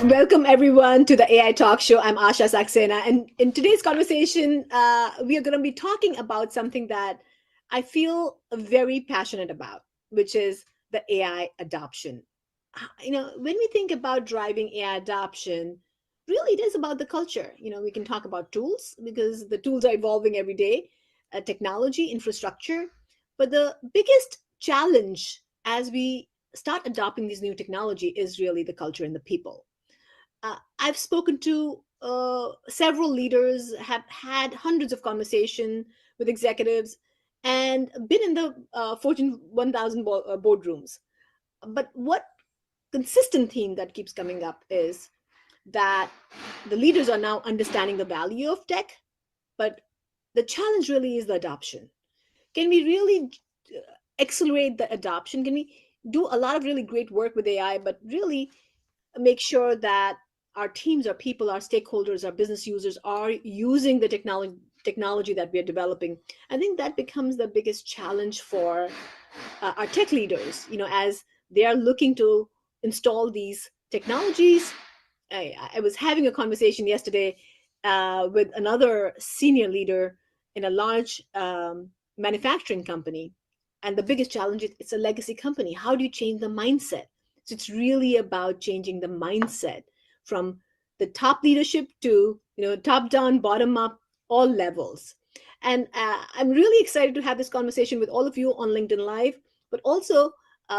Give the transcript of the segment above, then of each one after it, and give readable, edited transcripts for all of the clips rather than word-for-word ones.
Welcome everyone to the AI Talk Show. I'm Asha Saxena, and in today's conversation, we are going to be talking about something that I feel very passionate about, which is the AI adoption. When we think about driving AI adoption, really it is about the culture. We can talk about tools because the tools are evolving every day, technology, infrastructure, but the biggest challenge as we start adopting these new technology is really the culture and the people. I've spoken to several leaders, have had hundreds of conversations with executives, and been in the Fortune 1000 boardrooms. But what consistent theme that keeps coming up is that the leaders are now understanding the value of tech, but the challenge really is the adoption. Can we really accelerate the adoption? Can we do a lot of really great work with AI, but really make sure that our teams, our people, our stakeholders, our business users are using the technology that we are developing? I think that becomes the biggest challenge for our tech leaders, as they are looking to install these technologies. I was having a conversation yesterday with another senior leader in a large manufacturing company. And the biggest challenge is it's a legacy company. How do you change the mindset? So it's really about changing the mindset from the top leadership to top down, bottom up, all levels. And I'm really excited to have this conversation with all of you on LinkedIn Live, but also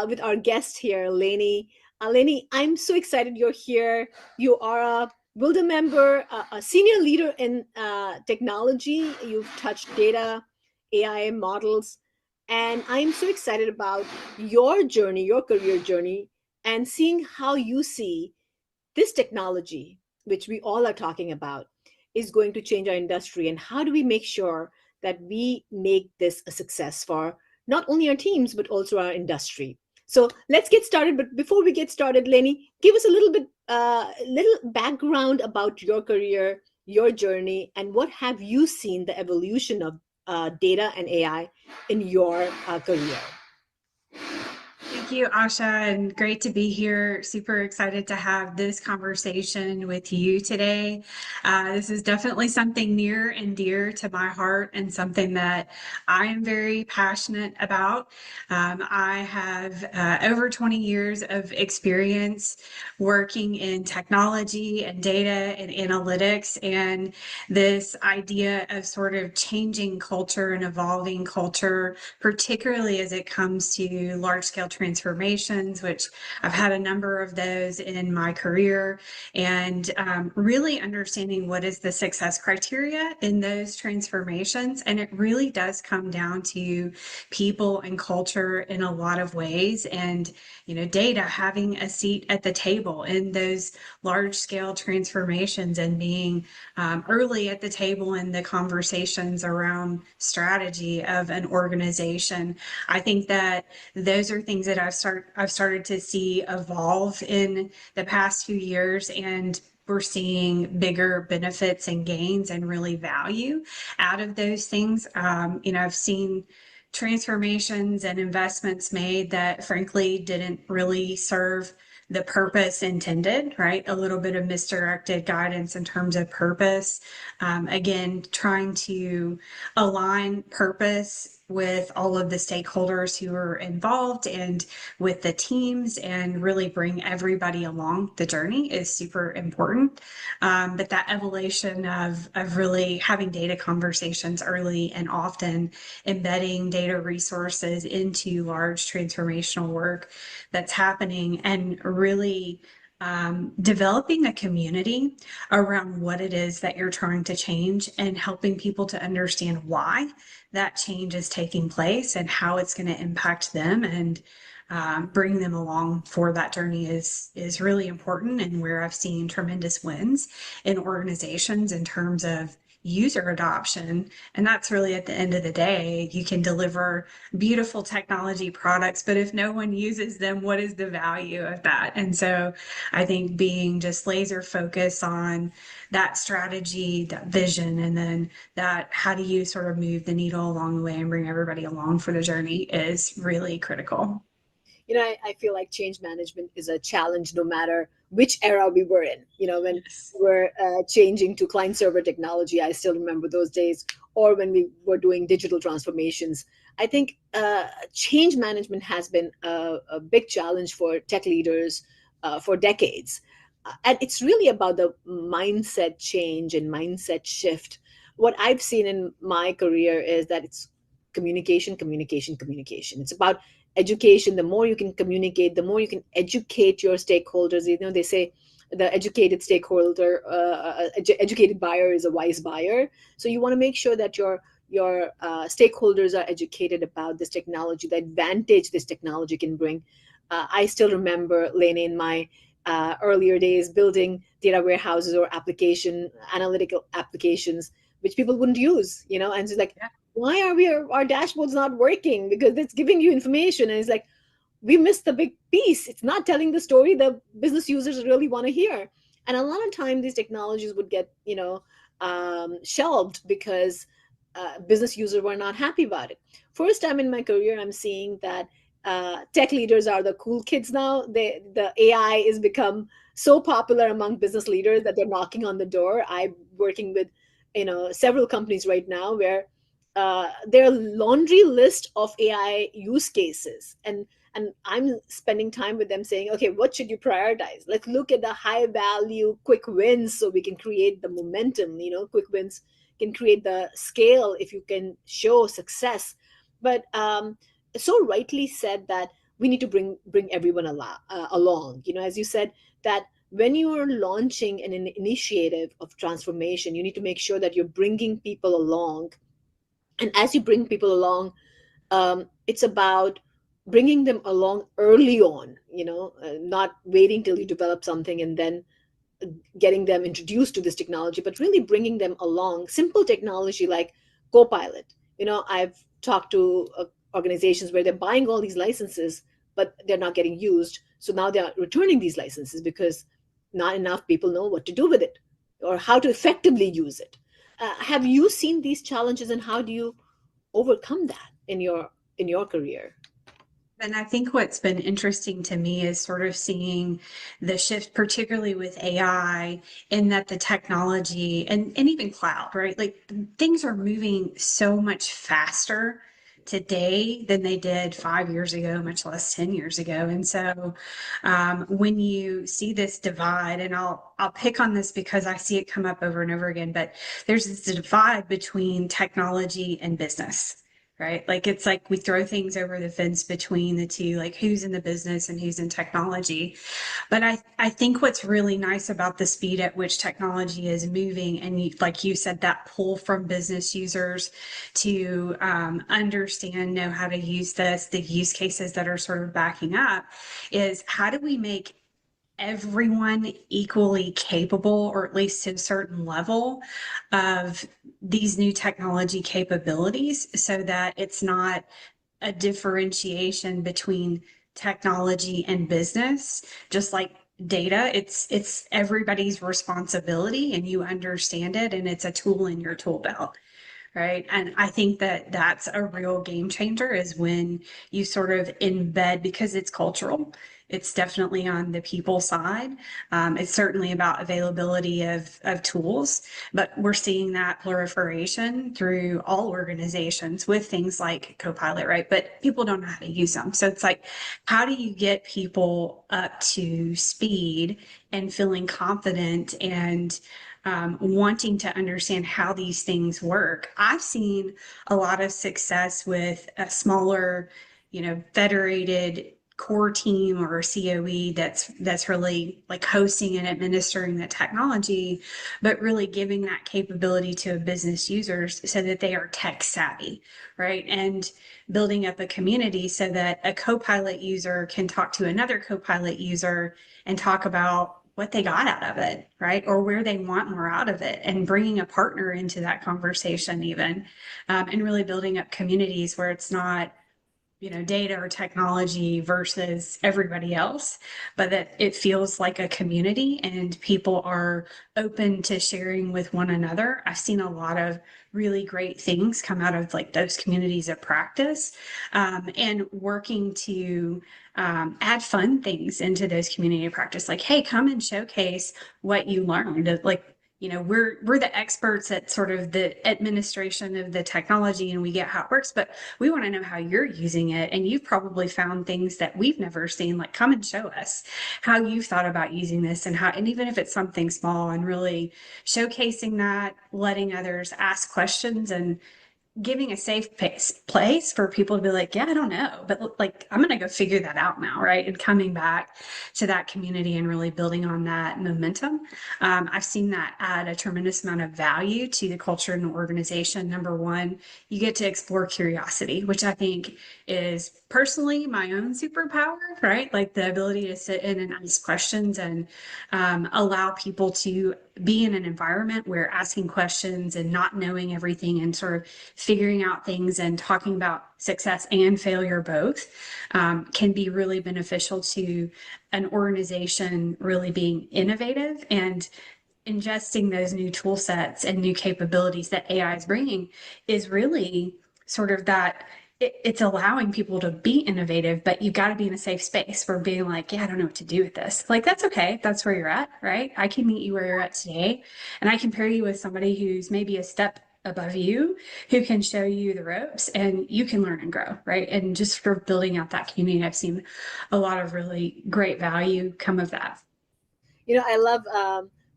with our guest here, Laney. Laney, I'm so excited you're here. You are a WLDA member, a senior leader in technology. You've touched data, AI models, and I'm so excited about your journey, your career journey, and seeing how you see this technology, which we all are talking about, is going to change our industry. And how do we make sure that we make this a success for not only our teams, but also our industry? So let's get started. But before we get started, Laney, give us a little background about your career, your journey, and what have you seen the evolution of data and AI in your career? Thank you, Asha, and great to be here. Super excited to have this conversation with you today. This is definitely something near and dear to my heart and something that I am very passionate about. I have over 20 years of experience working in technology and data and analytics, and this idea of sort of changing culture and evolving culture, particularly as it comes to large-scale transformations, which I've had a number of those in my career, and really understanding what is the success criteria in those transformations. And it really does come down to people and culture in a lot of ways, and data having a seat at the table in those large scale transformations and being early at the table in the conversations around strategy of an organization. I think that those are things that I've started to see evolve in the past few years, and we're seeing bigger benefits and gains and really value out of those things. I've seen transformations and investments made that frankly didn't really serve the purpose intended, right? A little bit of misdirected guidance in terms of purpose. Again, trying to align purpose with all of the stakeholders who are involved and with the teams and really bring everybody along the journey is super important. But that evolution of really having data conversations early and often embedding data resources into large transformational work that's happening and really developing a community around what it is that you're trying to change and helping people to understand why that change is taking place and how it's going to impact them and bring them along for that journey is really important, and where I've seen tremendous wins in organizations in terms of user adoption. And that's really at the end of the day, you can deliver beautiful technology products, but if no one uses them, what is the value of that? And so I think being just laser focused on that strategy, that vision, and then that how do you sort of move the needle along the way and bring everybody along for the journey is really critical. I feel like change management is a challenge no matter which era we were in. When Yes. we were changing to client server technology, I still remember those days, or when we were doing digital transformations. I think change management has been a big challenge for tech leaders for decades. And it's really about the mindset change and mindset shift. What I've seen in my career is that it's communication, communication, communication. It's about education. The more you can communicate, the more you can educate your stakeholders. They say the educated stakeholder, educated buyer is a wise buyer. So you want to make sure that your stakeholders are educated about this technology, the advantage this technology can bring. I still remember, Laney, in my earlier days, building data warehouses or analytical applications which people wouldn't use, and it's like, Yeah. why are our dashboards not working? Because it's giving you information, and it's like, we missed the big piece. It's not telling the story the business users really want to hear. And a lot of time these technologies would get shelved because business users were not happy about it. First time in my career, I'm seeing that tech leaders are the cool kids now. The AI is become so popular among business leaders that they're knocking on the door. I'm working with several companies right now where their laundry list of AI use cases, and I'm spending time with them saying, okay, what should you prioritize? Let's look at the high value quick wins so we can create the momentum. Quick wins can create the scale if you can show success. But so rightly said that we need to bring everyone along. As you said, that when you are launching an initiative of transformation, you need to make sure that you're bringing people along. And as you bring people along, it's about bringing them along early on, not waiting till you develop something and then getting them introduced to this technology, but really bringing them along. Simple technology like Copilot. I've talked to organizations where they're buying all these licenses, but they're not getting used. So now they're returning these licenses because not enough people know what to do with it or how to effectively use it. Have you seen these challenges, and how do you overcome that in your career? And I think what's been interesting to me is sort of seeing the shift, particularly with AI, in that the technology and even cloud, right? Like things are moving so much faster today than they did 5 years ago, much less 10 years ago. And so when you see this divide, and I'll pick on this because I see it come up over and over again, but there's this divide between technology and business, right? Like it's like we throw things over the fence between the two, like who's in the business and who's in technology. But I think what's really nice about the speed at which technology is moving, and like you said, that pull from business users to understand, know how to use this, the use cases that are sort of backing up, is how do we make everyone equally capable, or at least to a certain level, of these new technology capabilities so that it's not a differentiation between technology and business, just like data. It's everybody's responsibility, and you understand it, and it's a tool in your tool belt. Right. And I think that that's a real game changer, is when you sort of embed, because it's cultural, it's definitely on the people side. It's certainly about availability of tools, but we're seeing that proliferation through all organizations with things like Copilot, right? But people don't know how to use them. So it's like, how do you get people up to speed and feeling confident and wanting to understand how these things work? I've seen a lot of success with a smaller, federated core team or COE that's really like hosting and administering the technology, but really giving that capability to business users so that they are tech savvy, right? And building up a community so that a Copilot user can talk to another Copilot user and talk about what they got out of it, right? Or where they want more out of it, and bringing a partner into that conversation, even, and really building up communities where it's not, data or technology versus everybody else, but that it feels like a community and people are open to sharing with one another. I've seen a lot of really great things come out of like those communities of practice, and working to add fun things into those community of practice. Like, hey, come and showcase what you learned. Like, we're the experts at sort of the administration of the technology, and we get how it works, but we want to know how you're using it. And you've probably found things that we've never seen. Like, come and show us how you've thought about using this, and how, and even if it's something small, and really showcasing that, letting others ask questions, and giving a safe place for people to be like, yeah, I don't know, but like, I'm going to go figure that out now, right? And coming back to that community and really building on that momentum. I've seen that add a tremendous amount of value to the culture and the organization. Number one, you get to explore curiosity, which I think is personally my own superpower, right? Like the ability to sit in and ask questions, and allow people to be in an environment where asking questions and not knowing everything and sort of figuring out things and talking about success and failure both, can be really beneficial to an organization really being innovative and ingesting those new tool sets and new capabilities that AI is bringing. Is really sort of that it's allowing people to be innovative, but you've got to be in a safe space for being like, yeah, I don't know what to do with this. Like, that's okay. That's where you're at, right? I can meet you where you're at today, and I can pair you with somebody who's maybe a step above you, who can show you the ropes, and you can learn and grow, right? And just for building out that community, I've seen a lot of really great value come of that. I love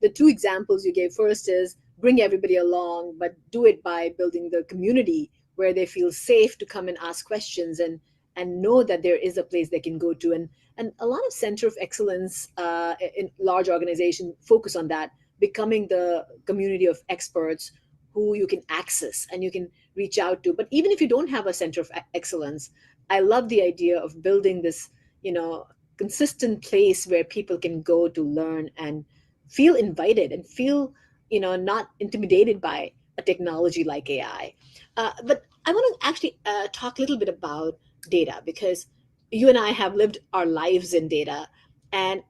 the two examples you gave. First is bring everybody along, but do it by building the community where they feel safe to come and ask questions, and know that there is a place they can go to. And a lot of center of excellence in large organization focus on that, becoming the community of experts who you can access and you can reach out to. But even if you don't have a center of excellence, I love the idea of building this, you know, consistent place where people can go to learn and feel invited and feel, not intimidated by a technology like AI. But I want to actually talk a little bit about data, because you and I have lived our lives in data, and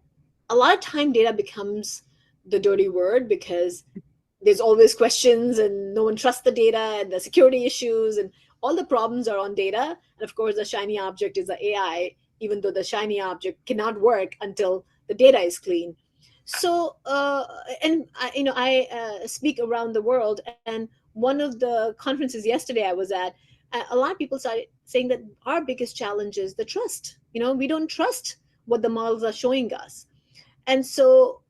a lot of time data becomes the dirty word because there's always questions and no one trusts the data and the security issues and all the problems are on data. And of course, the shiny object is the AI, even though the shiny object cannot work until the data is clean. So, and I speak around the world, and one of the conferences yesterday I was at, a lot of people started saying that our biggest challenge is the trust. We don't trust what the models are showing us. And so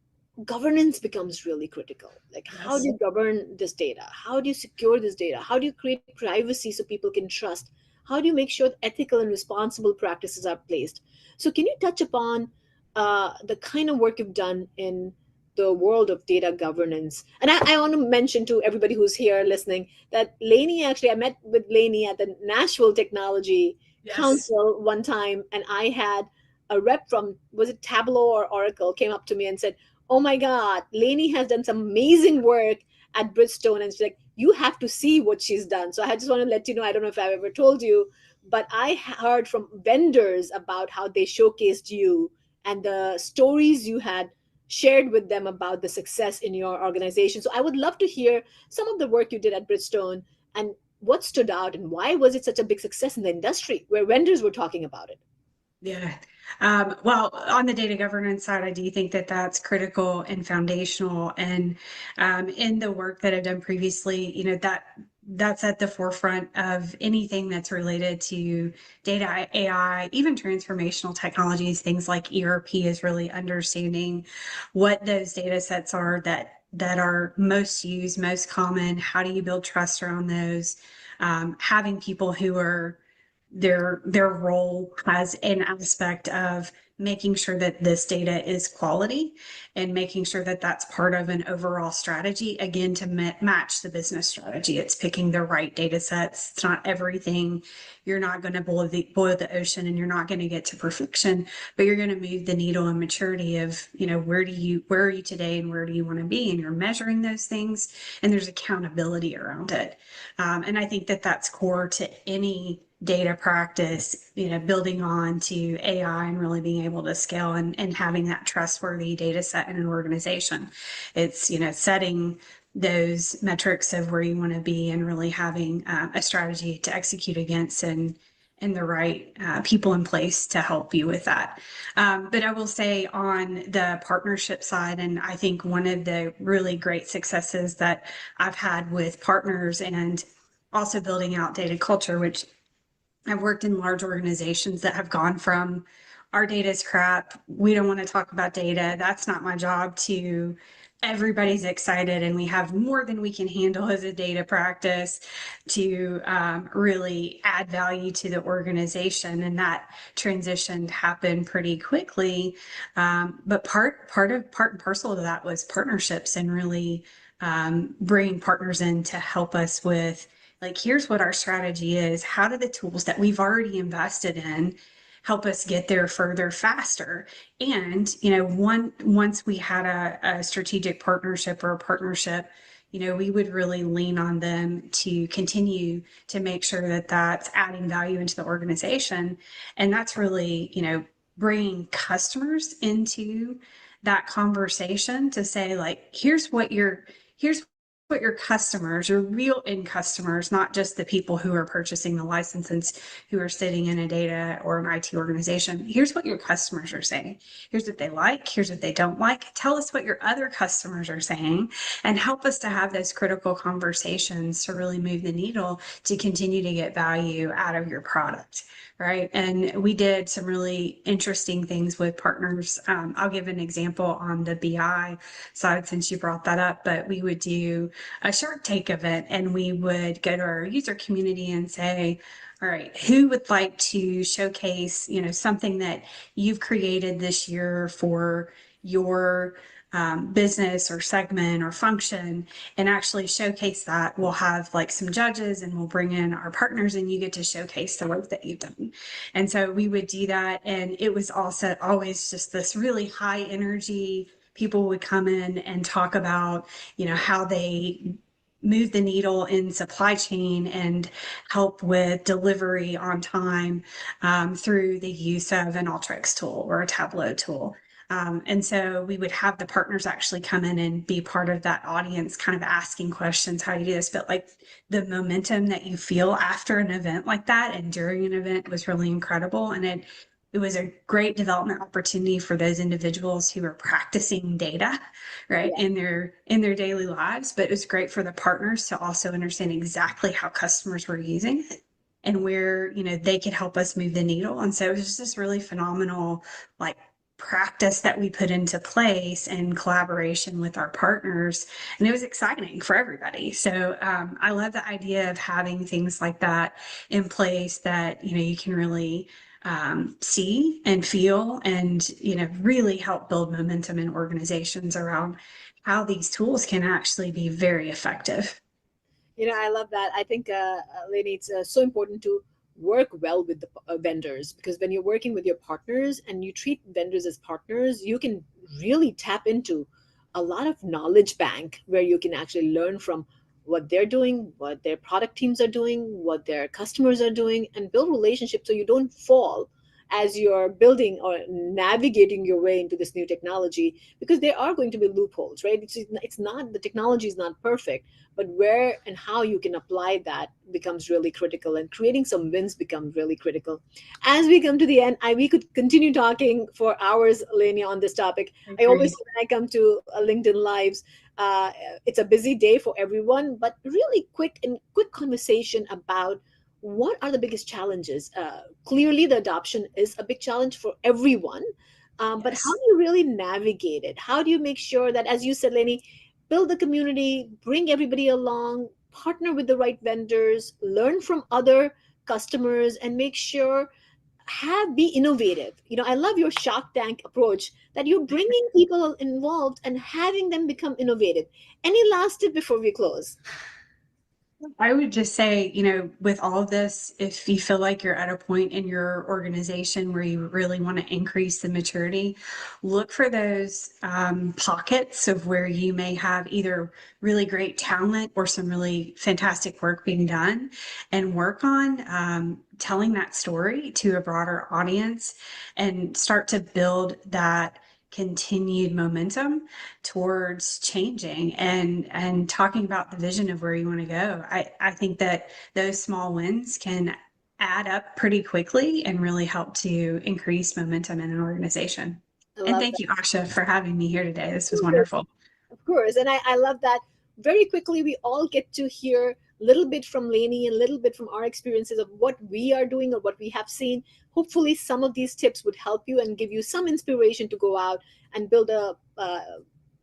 governance becomes really critical. Like, how do Yes. you govern this data? How do you secure this data? How do you create privacy so people can trust? How do you make sure that ethical and responsible practices are placed? So can you touch upon the kind of work you've done in the world of data governance? And I want to mention to everybody who's here listening that Laney, actually, I met with Laney at the Nashville Technology Yes. Council one time, and I had a rep from, was it Tableau or Oracle, came up to me and said, oh my God, Laney has done some amazing work at Bridgestone. And she's like, you have to see what she's done. So I just want to let you know, I don't know if I've ever told you, but I heard from vendors about how they showcased you and the stories you had shared with them about the success in your organization. So I would love to hear some of the work you did at Bridgestone and what stood out and why was it such a big success in the industry where vendors were talking about it. Yeah. Well, on the data governance side, I do think that that's critical and foundational. And in the work that I've done previously, that's at the forefront of anything that's related to data, AI, even transformational technologies. Things like ERP is really understanding what those data sets are that are most used, most common. How do you build trust around those? Having people who are their role has an aspect of making sure that this data is quality and making sure that that's part of an overall strategy, again, to match the business strategy. It's picking the right data sets. It's not everything. You're not going to boil the ocean, and you're not going to get to perfection, but you're going to move the needle and maturity of, where are you today and where do you want to be, and you're measuring those things, and there's accountability around it. And I think that that's core to any data practice, building on to AI and really being able to scale and having that trustworthy data set in an organization. It's, setting those metrics of where you want to be and really having a strategy to execute against, and the right people in place to help you with that. But I will say on the partnership side, and I think one of the really great successes that I've had with partners and also building out data culture, which I've worked in large organizations that have gone from our data is crap. We don't want to talk about data. That's not my job to everybody's excited and we have more than we can handle as a data practice to really add value to the organization. And that transition happened pretty quickly. But part and parcel of that was partnerships and really bringing partners in to help us with, like, here's what our strategy is. How do the tools that we've already invested in help us get there further, faster? And, once we had a strategic partnership or a partnership, we would really lean on them to continue to make sure that that's adding value into the organization. And that's really, bringing customers into that conversation to say, like, here's what your customers, your real end customers, not just the people who are purchasing the licenses, who are sitting in a data or an IT organization. Here's what your customers are saying. Here's what they like. Here's what they don't like. Tell us what your other customers are saying and help us to have those critical conversations to really move the needle to continue to get value out of your product. Right. And we did some really interesting things with partners. I'll give an example on the BI side since you brought that up, but we would do a Shark Tank event and we would go to our user community and say, all right, who would like to showcase, something that you've created this year for your business or segment or function, and actually showcase that. We'll have like some judges and we'll bring in our partners and you get to showcase the work that you've done. And so we would do that. And it was also always just this really high energy. People would come in and talk about, how they move the needle in supply chain and help with delivery on time through the use of an Alteryx tool or a Tableau tool. And so we would have the partners actually come in and be part of that audience, kind of asking questions, how do you do this? But like the momentum that you feel after an event like that and during an event was really incredible. And it was a great development opportunity for those individuals who are practicing data, right, Yeah. in their daily lives. But it was great for the partners to also understand exactly how customers were using it and where, they could help us move the needle. And so it was just this really phenomenal, like, practice that we put into place in collaboration with our partners, and it was exciting for everybody. So I love the idea of having things like that in place that you can really see and feel, and really help build momentum in organizations around how these tools can actually be very effective. I love that. I think, Laney, it's so important to work well with the vendors, because when you're working with your partners and you treat vendors as partners, you can really tap into a lot of knowledge bank where you can actually learn from what they're doing, what their product teams are doing, what their customers are doing, and build relationships so you don't fall as you're building or navigating your way into this new technology, because there are going to be loopholes, right? It's not, the technology is not perfect, but where and how you can apply that becomes really critical, and creating some wins becomes really critical. As we come to the end, we could continue talking for hours, Laney, on this topic. I always Agreed. say when I come to LinkedIn Lives, uh, it's a busy day for everyone, but really quick conversation about what are the biggest challenges. Clearly, the adoption is a big challenge for everyone, but how Yes. do you really navigate it? How do you make sure that, as you said, Lenny, build the community, bring everybody along, partner with the right vendors, learn from other customers, and make sure, be innovative. I love your Shark Tank approach, that you're bringing people involved and having them become innovative. Any last tip before we close? I would just say, with all of this, if you feel like you're at a point in your organization where you really want to increase the maturity, look for those pockets of where you may have either really great talent or some really fantastic work being done, and work on telling that story to a broader audience and start to build that continued momentum towards changing and talking about the vision of where you want to go. I think that those small wins can add up pretty quickly and really help to increase momentum in an organization. I And love thank you, Asha, for having me here today. This was that. wonderful. Of course. And I love that very quickly we all get to hear a little bit from Lainey and a little bit from our experiences of what we are doing or what we have seen. Hopefully, some of these tips would help you and give you some inspiration to go out and build a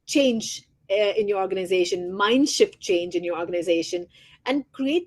change in your organization, mind shift change in your organization, and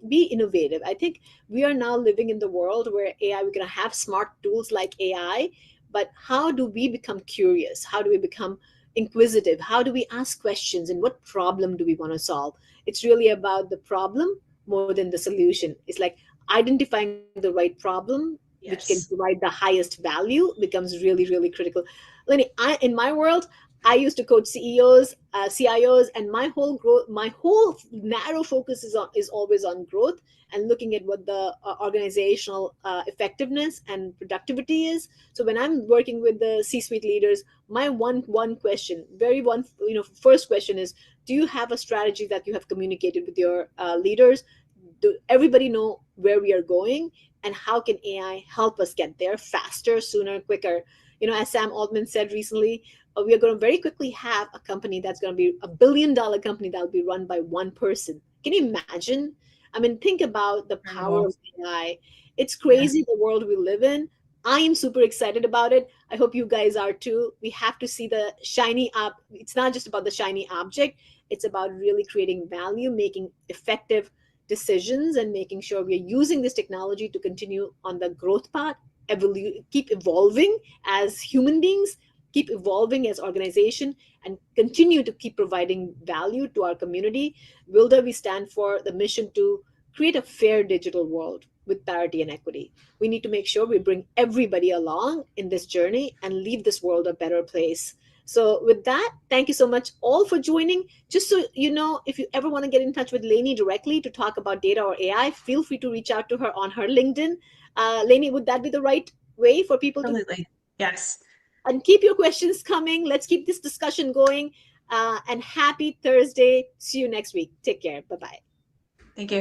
be innovative. I think we are now living in the world where AI, we're going to have smart tools like AI, but how do we become curious? How do we become inquisitive? How do we ask questions, and what problem do we want to solve? It's really about the problem more than the solution. It's like identifying the right problem which can Yes. provide the highest value becomes really, really critical. Lenny, in my world, I used to coach CEOs, CIOs, and my whole narrow focus is always on growth and looking at what the organizational effectiveness and productivity is. So when I'm working with the C-suite leaders, my one question, very one, first question is, do you have a strategy that you have communicated with your leaders? Do everybody know where we are going, and how can AI help us get there faster, sooner, quicker? As Sam Altman said recently, we are going to very quickly have a company that's going to be $1 billion company that will be run by one person. Can you imagine? I mean, think about the power Incredible. of AI. It's Yes. crazy, the world we live in. I am super excited about it. I hope you guys are too. We have to see the shiny up. It's not just about the shiny object. It's about really creating value, making effective decisions, and making sure we're using this technology to continue on the growth path, keep evolving as human beings, keep evolving as organization, and continue to keep providing value to our community. WILDA, we stand for the mission to create a fair digital world with parity and equity. We need to make sure we bring everybody along in this journey and leave this world a better place. So, with that, thank you so much all for joining. Just so you know, if you ever want to get in touch with Lainey directly to talk about data or AI, feel free to reach out to her on her LinkedIn. Lainey, would that be the right way for people to? Absolutely. Yes. And keep your questions coming. Let's keep this discussion going. And happy Thursday. See you next week. Take care. Bye bye.